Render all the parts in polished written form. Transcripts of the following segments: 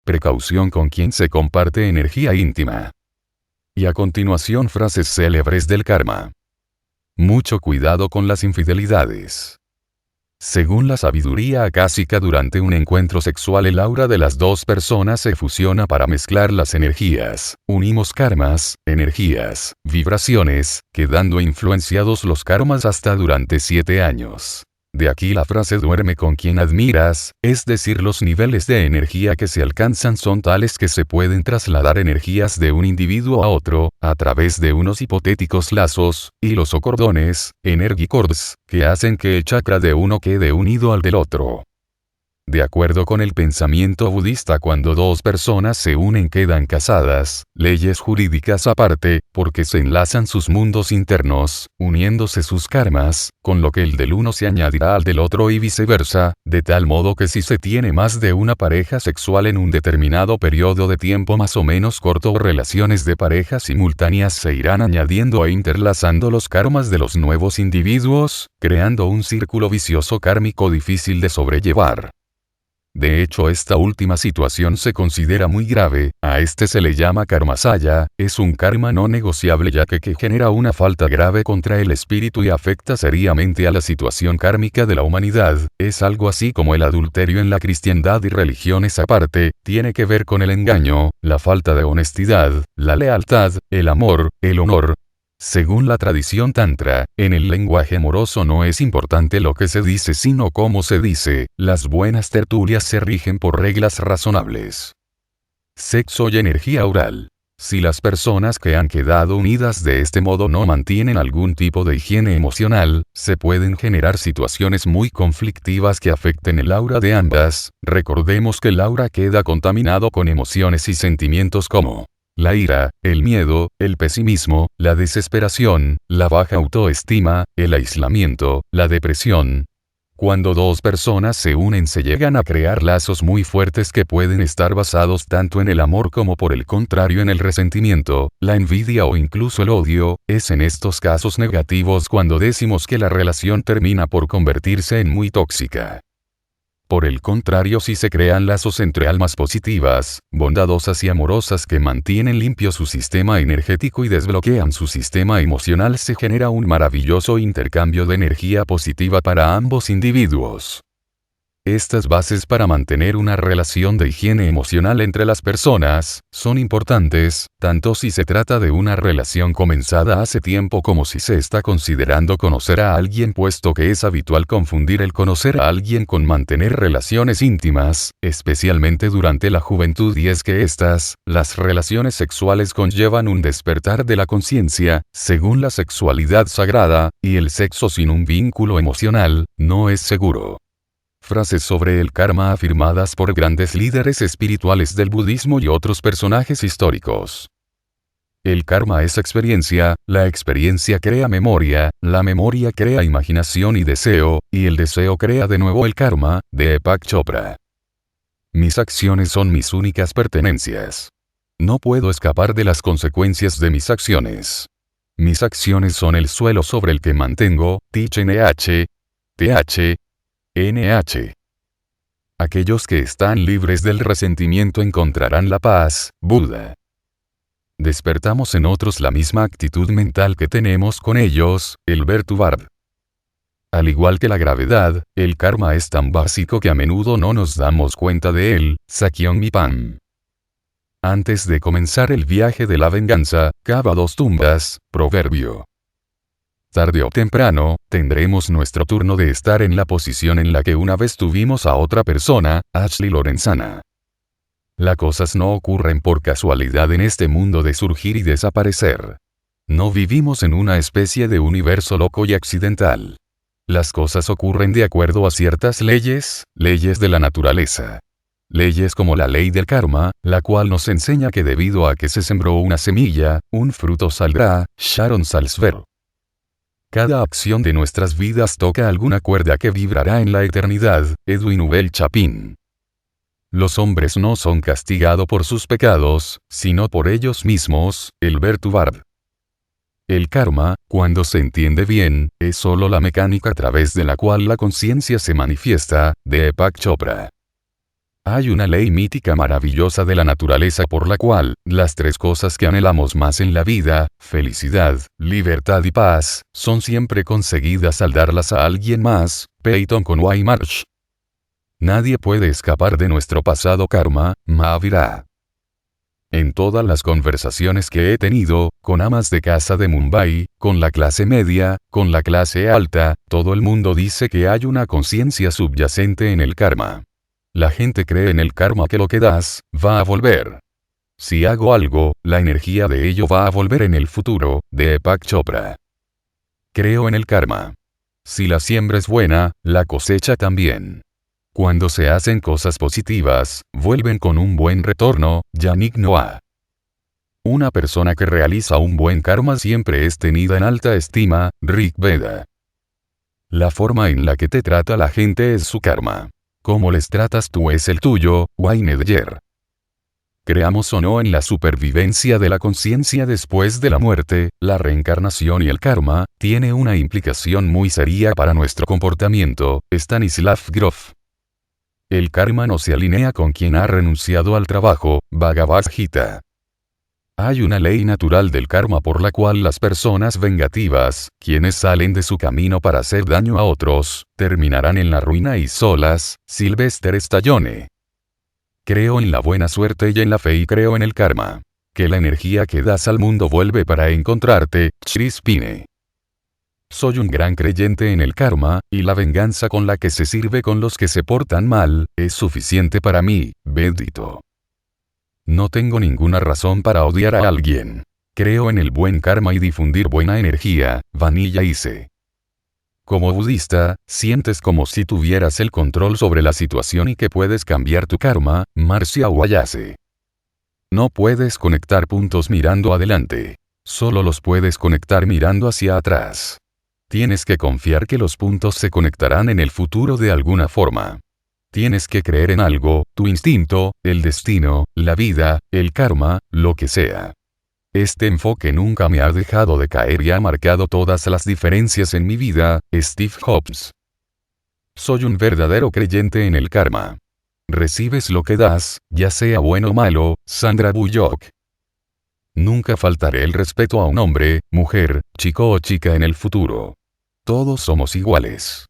Precaución con quien se comparte energía íntima. Y a continuación frases célebres del karma. Mucho cuidado con las infidelidades. Según la sabiduría acásica, durante un encuentro sexual el aura de las dos personas se fusiona para mezclar las energías. Unimos karmas, energías, vibraciones, quedando influenciados los karmas hasta durante 7 años. De aquí la frase duerme con quien admiras, es decir, los niveles de energía que se alcanzan son tales que se pueden trasladar energías de un individuo a otro, a través de unos hipotéticos lazos, hilos o cordones, energy cords, que hacen que el chakra de uno quede unido al del otro. De acuerdo con el pensamiento budista, cuando dos personas se unen quedan casadas, leyes jurídicas aparte, porque se enlazan sus mundos internos, uniéndose sus karmas, con lo que el del uno se añadirá al del otro y viceversa, de tal modo que si se tiene más de una pareja sexual en un determinado periodo de tiempo más o menos corto o relaciones de pareja simultáneas se irán añadiendo e interlazando los karmas de los nuevos individuos, creando un círculo vicioso kármico difícil de sobrellevar. De hecho, esta última situación se considera muy grave, a este se le llama karmasaya, es un karma no negociable ya que genera una falta grave contra el espíritu y afecta seriamente a la situación kármica de la humanidad, es algo así como el adulterio en la cristiandad y religiones aparte, tiene que ver con el engaño, la falta de honestidad, la lealtad, el amor, el honor. Según la tradición tantra, en el lenguaje amoroso no es importante lo que se dice sino cómo se dice, las buenas tertulias se rigen por reglas razonables. Sexo y energía oral. Si las personas que han quedado unidas de este modo no mantienen algún tipo de higiene emocional, se pueden generar situaciones muy conflictivas que afecten el aura de ambas. Recordemos que el aura queda contaminado con emociones y sentimientos como la ira, el miedo, el pesimismo, la desesperación, la baja autoestima, el aislamiento, la depresión. Cuando dos personas se unen se llegan a crear lazos muy fuertes que pueden estar basados tanto en el amor como por el contrario en el resentimiento, la envidia o incluso el odio. Es en estos casos negativos cuando decimos que la relación termina por convertirse en muy tóxica. Por el contrario, si se crean lazos entre almas positivas, bondadosas y amorosas que mantienen limpio su sistema energético y desbloquean su sistema emocional, se genera un maravilloso intercambio de energía positiva para ambos individuos. Estas bases para mantener una relación de higiene emocional entre las personas son importantes, tanto si se trata de una relación comenzada hace tiempo como si se está considerando conocer a alguien, puesto que es habitual confundir el conocer a alguien con mantener relaciones íntimas, especialmente durante la juventud, y es que las relaciones sexuales conllevan un despertar de la conciencia, según la sexualidad sagrada, y el sexo sin un vínculo emocional no es seguro. Frases sobre el karma afirmadas por grandes líderes espirituales del budismo y otros personajes históricos. El karma es experiencia, la experiencia crea memoria, la memoria crea imaginación y deseo, y el deseo crea de nuevo el karma, de Deepak Chopra. Mis acciones son mis únicas pertenencias. No puedo escapar de las consecuencias de mis acciones. Mis acciones son el suelo sobre el que mantengo, TH, NH. Aquellos que están libres del resentimiento encontrarán la paz, Buda. Despertamos en otros la misma actitud mental que tenemos con ellos, el Vertuvard. Al igual que la gravedad, el karma es tan básico que a menudo no nos damos cuenta de él, Sakyong Mipan. Antes de comenzar el viaje de la venganza, cava 2 tumbas, proverbio. Tarde o temprano, tendremos nuestro turno de estar en la posición en la que una vez tuvimos a otra persona, Ashley Lorenzana. Las cosas no ocurren por casualidad en este mundo de surgir y desaparecer. No vivimos en una especie de universo loco y accidental. Las cosas ocurren de acuerdo a ciertas leyes de la naturaleza. Leyes como la ley del karma, la cual nos enseña que debido a que se sembró una semilla, un fruto saldrá, Sharon Salzberg. Cada acción de nuestras vidas toca alguna cuerda que vibrará en la eternidad, Edwin Ubel Chapin. Los hombres no son castigados por sus pecados, sino por ellos mismos, el Vertuvard. El karma, cuando se entiende bien, es solo la mecánica a través de la cual la conciencia se manifiesta, de Deepak Chopra. Hay una ley mítica maravillosa de la naturaleza por la cual, las tres cosas que anhelamos más en la vida, felicidad, libertad y paz, son siempre conseguidas al darlas a alguien más. Peyton Conway Marsh. Nadie puede escapar de nuestro pasado karma, Mahavira. En todas las conversaciones que he tenido, con amas de casa de Mumbai, con la clase media, con la clase alta, todo el mundo dice que hay una conciencia subyacente en el karma. La gente cree en el karma, que lo que das, va a volver. Si hago algo, la energía de ello va a volver en el futuro, de Deepak Chopra. Creo en el karma. Si la siembra es buena, la cosecha también. Cuando se hacen cosas positivas, vuelven con un buen retorno, Yannick Noah. Una persona que realiza un buen karma siempre es tenida en alta estima, Rig Veda. La forma en la que te trata la gente es su karma. Cómo les tratas tú es el tuyo, Wayne Dyer. Creamos o no en la supervivencia de la conciencia después de la muerte, la reencarnación y el karma, tiene una implicación muy seria para nuestro comportamiento, Stanislav Grof. El karma no se alinea con quien ha renunciado al trabajo, Bhagavad Gita. Hay una ley natural del karma por la cual las personas vengativas, quienes salen de su camino para hacer daño a otros, terminarán en la ruina y solas, Sylvester Stallone. Creo en la buena suerte y en la fe y creo en el karma. Que la energía que das al mundo vuelve para encontrarte, Chris Pine. Soy un gran creyente en el karma, y la venganza con la que se sirve con los que se portan mal, es suficiente para mí, bendito. No tengo ninguna razón para odiar a alguien. Creo en el buen karma y difundir buena energía, Vanilla Ice. Como budista, sientes como si tuvieras el control sobre la situación y que puedes cambiar tu karma, Marcia Wayase. No puedes conectar puntos mirando adelante. Solo los puedes conectar mirando hacia atrás. Tienes que confiar que los puntos se conectarán en el futuro de alguna forma. Tienes que creer en algo, tu instinto, el destino, la vida, el karma, lo que sea. Este enfoque nunca me ha dejado de caer y ha marcado todas las diferencias en mi vida, Steve Jobs. Soy un verdadero creyente en el karma. Recibes lo que das, ya sea bueno o malo, Sandra Bullock. Nunca faltaré el respeto a un hombre, mujer, chico o chica en el futuro. Todos somos iguales.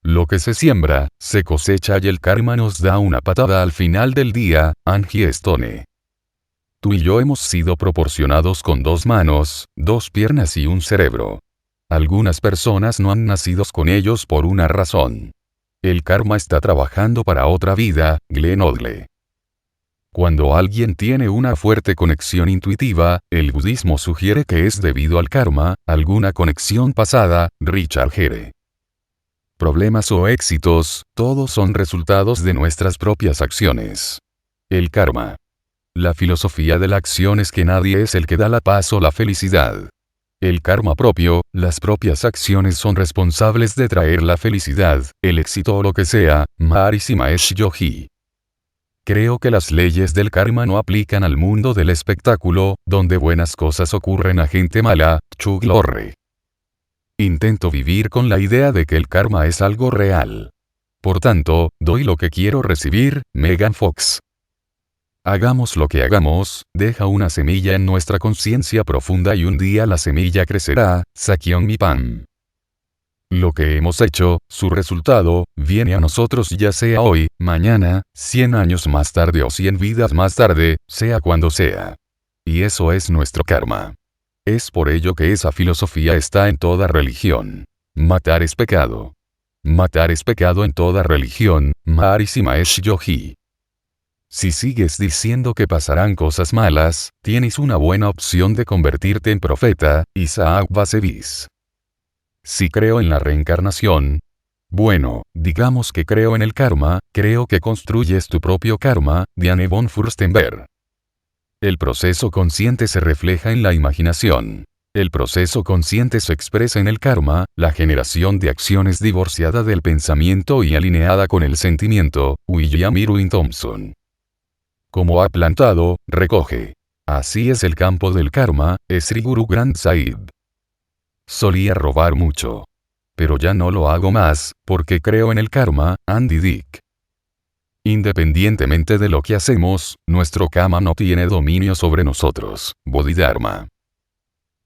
Lo que se siembra, se cosecha y el karma nos da una patada al final del día, Angie Stone. Tú y yo hemos sido proporcionados con 2 manos, 2 piernas y un cerebro. Algunas personas no han nacido con ellos por una razón. El karma está trabajando para otra vida, Glenn Odle. Cuando alguien tiene una fuerte conexión intuitiva, el budismo sugiere que es debido al karma, alguna conexión pasada, Richard Gere. Problemas o éxitos, todos son resultados de nuestras propias acciones. El karma. La filosofía de la acción es que nadie es el que da la paz o la felicidad. El karma propio, las propias acciones son responsables de traer la felicidad, el éxito o lo que sea, Maharishi Mahesh Yogi. Creo que las leyes del karma no aplican al mundo del espectáculo, donde buenas cosas ocurren a gente mala, Chuck Lorre. Intento vivir con la idea de que el karma es algo real. Por tanto, doy lo que quiero recibir, Megan Fox. Hagamos lo que hagamos, deja una semilla en nuestra conciencia profunda y un día la semilla crecerá, Sakyong Mipan. Lo que hemos hecho, su resultado, viene a nosotros ya sea hoy, mañana, 100 años más tarde o 100 vidas más tarde, sea cuando sea. Y eso es nuestro karma. Es por ello que esa filosofía está en toda religión. Matar es pecado. Matar es pecado en toda religión, Maharishi Mahesh Yogi. Si sigues diciendo que pasarán cosas malas, tienes una buena opción de convertirte en profeta, Isaac Bashevis. Si creo en la reencarnación, bueno, digamos que creo en el karma, creo que construyes tu propio karma, Diane von Furstenberg. El proceso consciente se refleja en la imaginación. El proceso consciente se expresa en el karma, la generación de acciones divorciada del pensamiento y alineada con el sentimiento, William Irwin Thompson. Como ha plantado, recoge. Así es el campo del karma, Sri Guru Granth Sahib. Solía robar mucho. Pero ya no lo hago más, porque creo en el karma, Andy Dick. Independientemente de lo que hacemos, nuestro karma no tiene dominio sobre nosotros. Bodhidharma.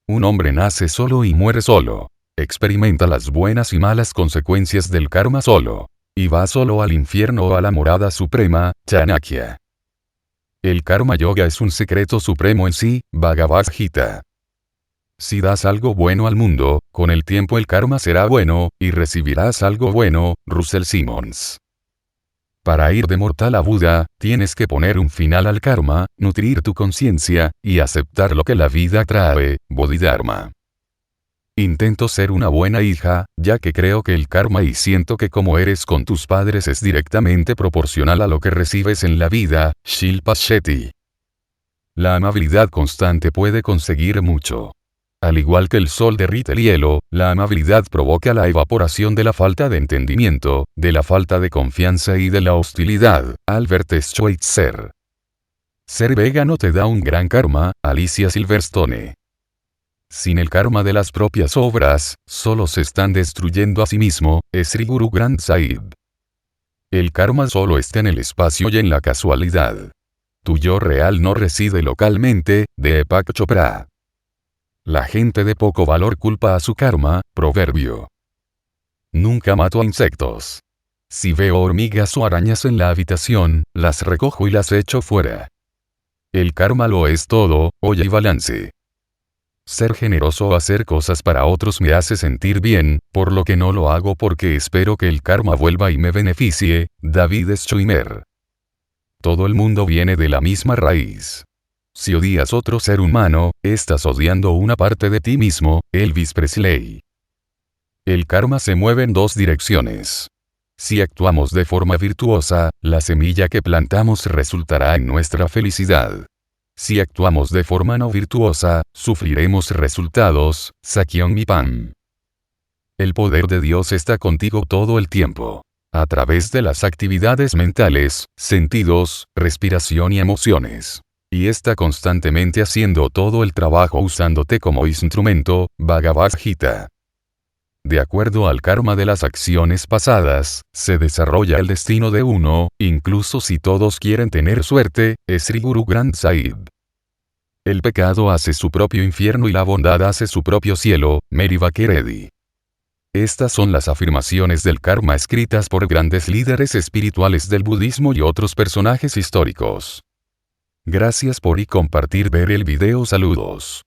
Un hombre nace solo y muere solo. Experimenta las buenas y malas consecuencias del karma solo. Y va solo al infierno o a la morada suprema, Chanakya. El karma yoga es un secreto supremo en sí, Bhagavad Gita. Si das algo bueno al mundo, con el tiempo el karma será bueno, y recibirás algo bueno, Russell Simmons. Para ir de mortal a Buda, tienes que poner un final al karma, nutrir tu conciencia, y aceptar lo que la vida trae, Bodhidharma. Intento ser una buena hija, ya que creo que el karma y siento que como eres con tus padres es directamente proporcional a lo que recibes en la vida, Shilpa Shetty. La amabilidad constante puede conseguir mucho. Al igual que el sol derrite el hielo, la amabilidad provoca la evaporación de la falta de entendimiento, de la falta de confianza y de la hostilidad. Albert Schweitzer. Ser vegano te da un gran karma, Alicia Silverstone. Sin el karma de las propias obras, solo se están destruyendo a sí mismo, Sri Guru Granth Sahib. El karma solo está en el espacio y en la casualidad. Tu yo real no reside localmente, Deepak Chopra. La gente de poco valor culpa a su karma, proverbio. Nunca mato a insectos. Si veo hormigas o arañas en la habitación, las recojo y las echo fuera. El karma lo es todo, olla y balance. Ser generoso o hacer cosas para otros me hace sentir bien, por lo que no lo hago porque espero que el karma vuelva y me beneficie, David Schwimmer. Todo el mundo viene de la misma raíz. Si odias otro ser humano, estás odiando una parte de ti mismo, Elvis Presley. El karma se mueve en dos direcciones. Si actuamos de forma virtuosa, la semilla que plantamos resultará en nuestra felicidad. Si actuamos de forma no virtuosa, sufriremos resultados, Sakyong Mipam. El poder de Dios está contigo todo el tiempo. A través de las actividades mentales, sentidos, respiración y emociones. Y está constantemente haciendo todo el trabajo usándote como instrumento, Bhagavad Gita. De acuerdo al karma de las acciones pasadas, se desarrolla el destino de uno, incluso si todos quieren tener suerte, Sri Guru Granth Sahib. El pecado hace su propio infierno y la bondad hace su propio cielo, Mary Baker Eddy. Estas son las afirmaciones del karma escritas por grandes líderes espirituales del budismo y otros personajes históricos. Gracias por compartir ver el video. Saludos.